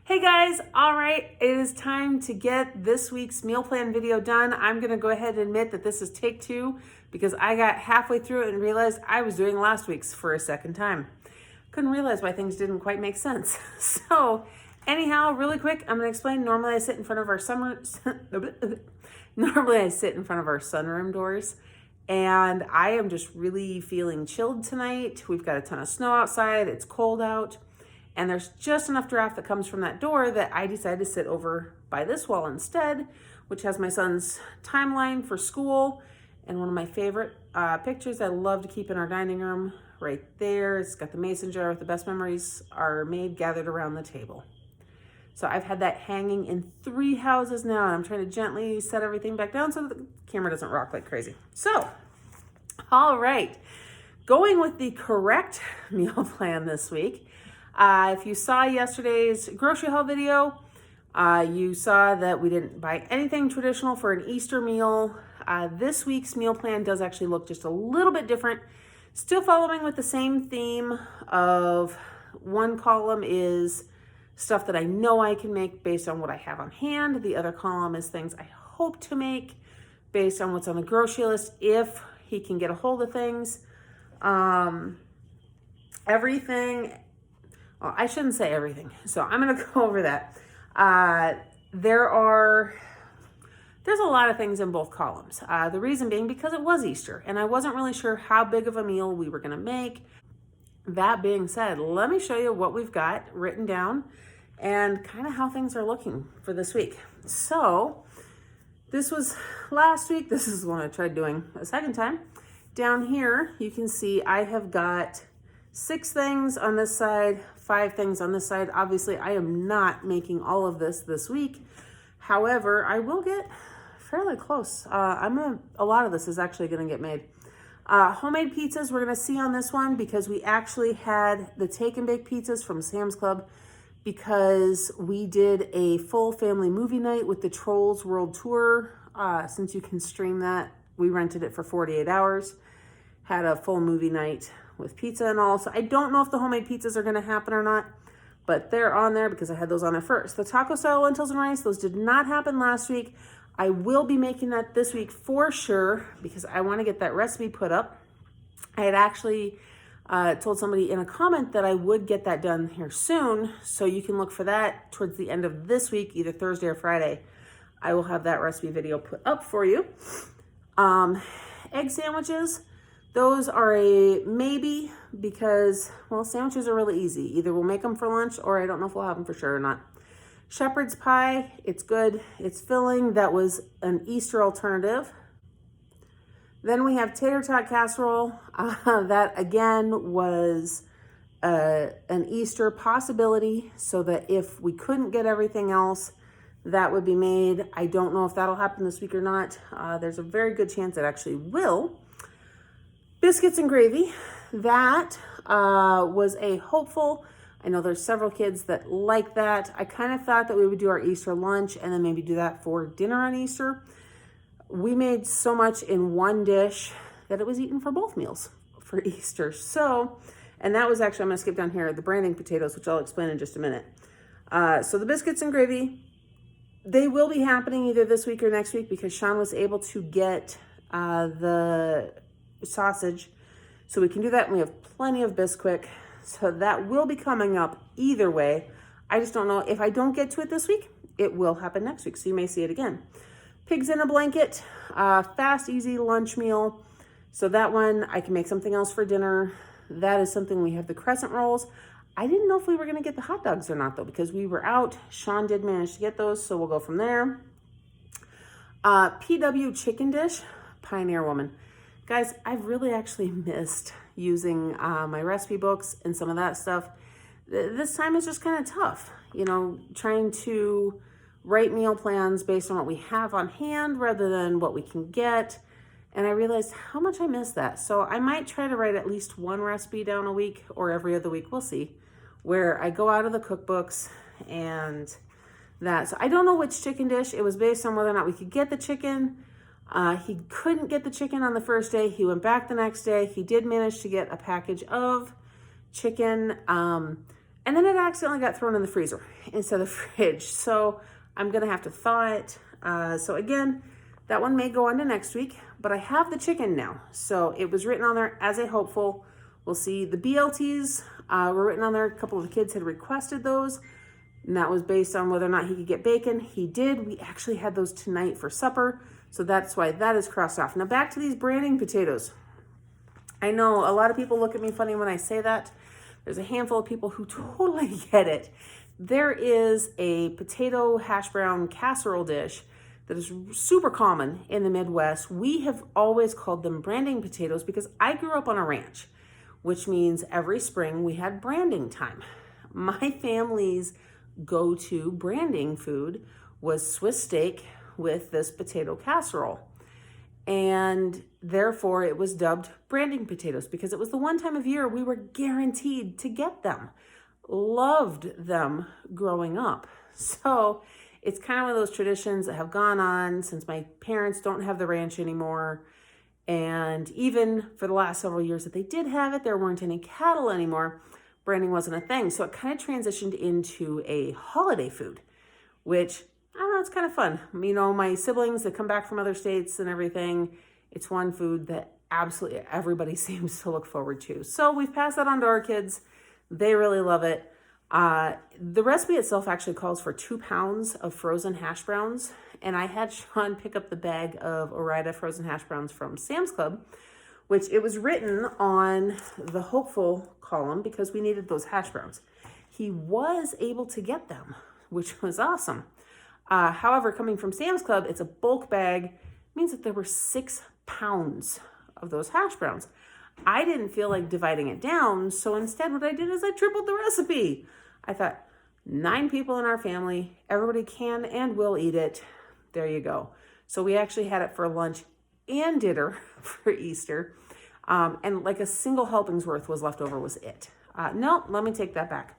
Hey guys, all right, it is time to get this week's meal plan video done. I'm gonna go ahead and admit that this is take two because I got halfway through it and realized I was doing last week's for a second time. Couldn't realize why things didn't quite make sense. So anyhow, really quick, I'm gonna explain. Normally I sit in front of our sunroom doors, and I am just really feeling chilled tonight. We've got a ton of snow outside, it's cold out. And there's just enough draft that comes from that door that I decided to sit over by this wall instead, which has my son's timeline for school and one of my favorite pictures I love to keep in our dining room right there. It's got the mason jar with the best memories are made gathered around the table. So I've had that hanging in 3 houses now, and I'm trying to gently set everything back down so that the camera doesn't rock like crazy. So, all right, going with the correct meal plan this week. If you saw yesterday's grocery haul video, you saw that we didn't buy anything traditional for an Easter meal. This week's meal plan does actually look just a little bit different. Still following with the same theme of one column is stuff that I know I can make based on what I have on hand. The other column is things I hope to make based on what's on the grocery list if he can get a hold of things. Well, I shouldn't say everything, so I'm going to go over that. There's a lot of things in both columns. The reason being because it was Easter, and I wasn't really sure how big of a meal we were going to make. That being said, let me show you what we've got written down and kind of how things are looking for this week. So this was last week. This is one I tried doing a second time. Down here, you can see I have got 6 things on this side, 5 things on this side. Obviously, I am not making all of this week. However, I will get fairly close. A lot of this is actually going to get made. Homemade pizzas we're going to see on this one because we actually had the take and bake pizzas from Sam's Club because we did a full family movie night with the Trolls World Tour. Since you can stream that, we rented it for 48 hours. Had a full movie night with pizza and all. So I don't know if the homemade pizzas are going to happen or not, but they're on there because I had those on there first. The taco style lentils and rice, those did not happen last week. I will be making that this week for sure because I want to get that recipe put up. I had actually told somebody in a comment that I would get that done here soon. So you can look for that towards the end of this week, either Thursday or Friday. I will have that recipe video put up for you. Egg sandwiches. Those are a maybe because, well, sandwiches are really easy. Either we'll make them for lunch or I don't know if we'll have them for sure or not. Shepherd's pie, it's good. It's filling. That was an Easter alternative. Then we have tater tot casserole. That again was an Easter possibility so that if we couldn't get everything else, that would be made. I don't know if that'll happen this week or not. There's a very good chance it actually will. Biscuits and gravy, that was a hopeful. I know there's several kids that like that. I kind of thought that we would do our Easter lunch and then maybe do that for dinner on Easter. We made so much in one dish that it was eaten for both meals for Easter. So, and that was actually, I'm gonna skip down here, the branding potatoes, which I'll explain in just a minute. So the biscuits and gravy, they will be happening either this week or next week because Sean was able to get the sausage, so we can do that, and we have plenty of Bisquick, so that will be coming up either way. I just don't know if I don't get to it this week, it will happen next week, so you may see it again. Pigs in a blanket, fast, easy lunch meal. So that one, I can make something else for dinner. That is something. We have the crescent rolls. I didn't know if we were going to get the hot dogs or not though, because we were out. Sean did manage to get those, so we'll go from there. PW chicken dish, Pioneer Woman. Guys, I've really actually missed using my recipe books and some of that stuff. This time is just kind of tough, you know, trying to write meal plans based on what we have on hand rather than what we can get. And I realized how much I miss that. So I might try to write at least one recipe down a week or every other week, we'll see, where I go out of the cookbooks and that. So I don't know which chicken dish. It was based on whether or not we could get the chicken. He couldn't get the chicken on the first day. He went back the next day. He did manage to get a package of chicken. And then it accidentally got thrown in the freezer instead of the fridge. So I'm gonna have to thaw it. So again, that one may go on to next week, but I have the chicken now. So it was written on there as a hopeful. We'll see. The BLTs were written on there. A couple of the kids had requested those, and that was based on whether or not he could get bacon. He did. We actually had those tonight for supper, so that's why that is crossed off. Now back to these branding potatoes. I know a lot of people look at me funny when I say that. There's a handful of people who totally get it. There is a potato hash brown casserole dish that is super common in the Midwest. We have always called them branding potatoes because I grew up on a ranch, which means every spring we had branding time. My family's go-to branding food was Swiss steak with this potato casserole. And therefore it was dubbed branding potatoes because it was the one time of year we were guaranteed to get them. Loved them growing up. So it's kind of one of those traditions that have gone on since my parents don't have the ranch anymore. And even for the last several years that they did have it, there weren't any cattle anymore. Branding wasn't a thing. So it kind of transitioned into a holiday food, which I don't know, it's kind of fun. You know, my siblings that come back from other states and everything, it's one food that absolutely everybody seems to look forward to. So we've passed that on to our kids. They really love it. The recipe itself actually calls for 2 pounds of frozen hash browns. And I had Sean pick up the bag of Ore-Ida frozen hash browns from Sam's Club, which it was written on the hopeful column because we needed those hash browns. He was able to get them, which was awesome. However, coming from Sam's Club, it's a bulk bag, means that there were 6 pounds of those hash browns. I didn't feel like dividing it down, so instead what I did is I tripled the recipe. I thought, 9 people in our family, everybody can and will eat it. There you go. So we actually had it for lunch and dinner for Easter. And like a single helping's worth was left over was it. No, let me take that back.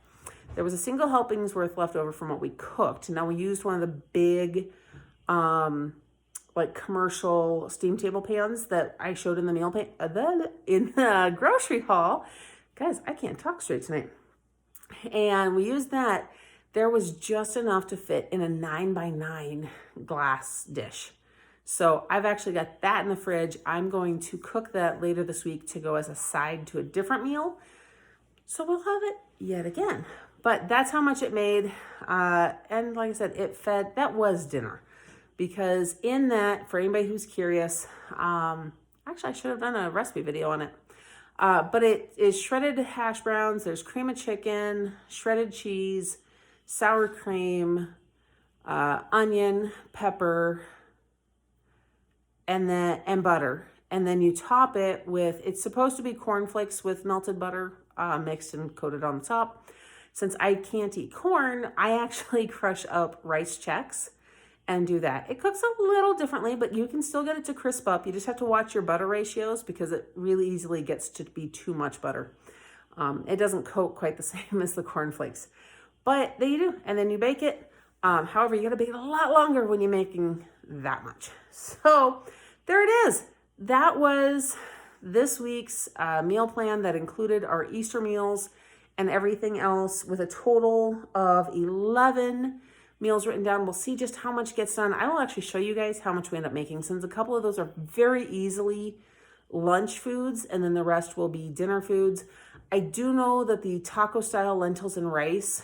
There was a single helping's worth left over from what we cooked. Now we used one of the big, like commercial steam table pans that I showed in the meal pan, in the grocery haul. Guys, I can't talk straight tonight. And we used that. There was just enough to fit in a 9x9 glass dish. So I've actually got that in the fridge. I'm going to cook that later this week to go as a side to a different meal. So we'll have it yet again. But that's how much it made. And like I said, it fed, that was dinner. Because in that, for anybody who's curious, actually I should have done a recipe video on it. But it is shredded hash browns. There's cream of chicken, shredded cheese, sour cream, onion, pepper, and butter. And then you top it with, it's supposed to be cornflakes with melted butter mixed and coated on the top. Since I can't eat corn, I actually crush up rice checks and do that. It cooks a little differently, but you can still get it to crisp up. You just have to watch your butter ratios because it really easily gets to be too much butter. It doesn't coat quite the same as the cornflakes, but there you do. And then you bake it. However, you got to bake it a lot longer when you're making that much. So there it is. That was this week's meal plan that included our Easter meals and everything else, with a total of 11 meals written down. We'll see just how much gets done. I will actually show you guys how much we end up making, since a couple of those are very easily lunch foods and then the rest will be dinner foods. I do know that the taco style lentils and rice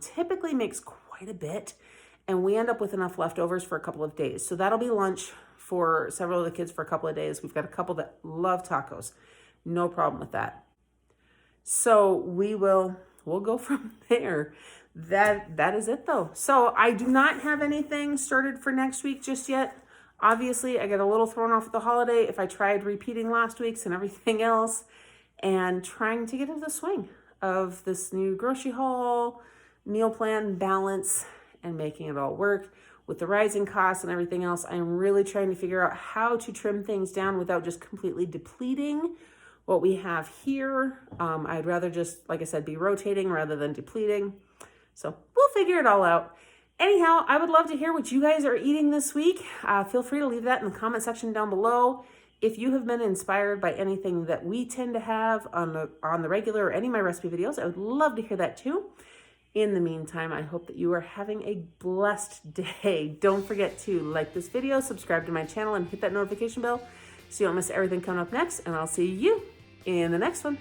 typically makes quite a bit, and we end up with enough leftovers for a couple of days. So that'll be lunch for several of the kids for a couple of days. We've got a couple that love tacos. No problem with that. So we'll go from there. That is it though. So I do not have anything started for next week just yet. Obviously, I get a little thrown off with the holiday if I tried repeating last week's and everything else, and trying to get into the swing of this new grocery haul, meal plan balance, and making it all work. With the rising costs and everything else, I'm really trying to figure out how to trim things down without just completely depleting what we have here. I'd rather just, like I said, be rotating rather than depleting. So we'll figure it all out. Anyhow, I would love to hear what you guys are eating this week. Feel free to leave that in the comment section down below. If you have been inspired by anything that we tend to have on the regular or any of my recipe videos, I would love to hear that too. In the meantime, I hope that you are having a blessed day. Don't forget to like this video, subscribe to my channel, and hit that notification bell so you don't miss everything coming up next. And I'll see you in the next one.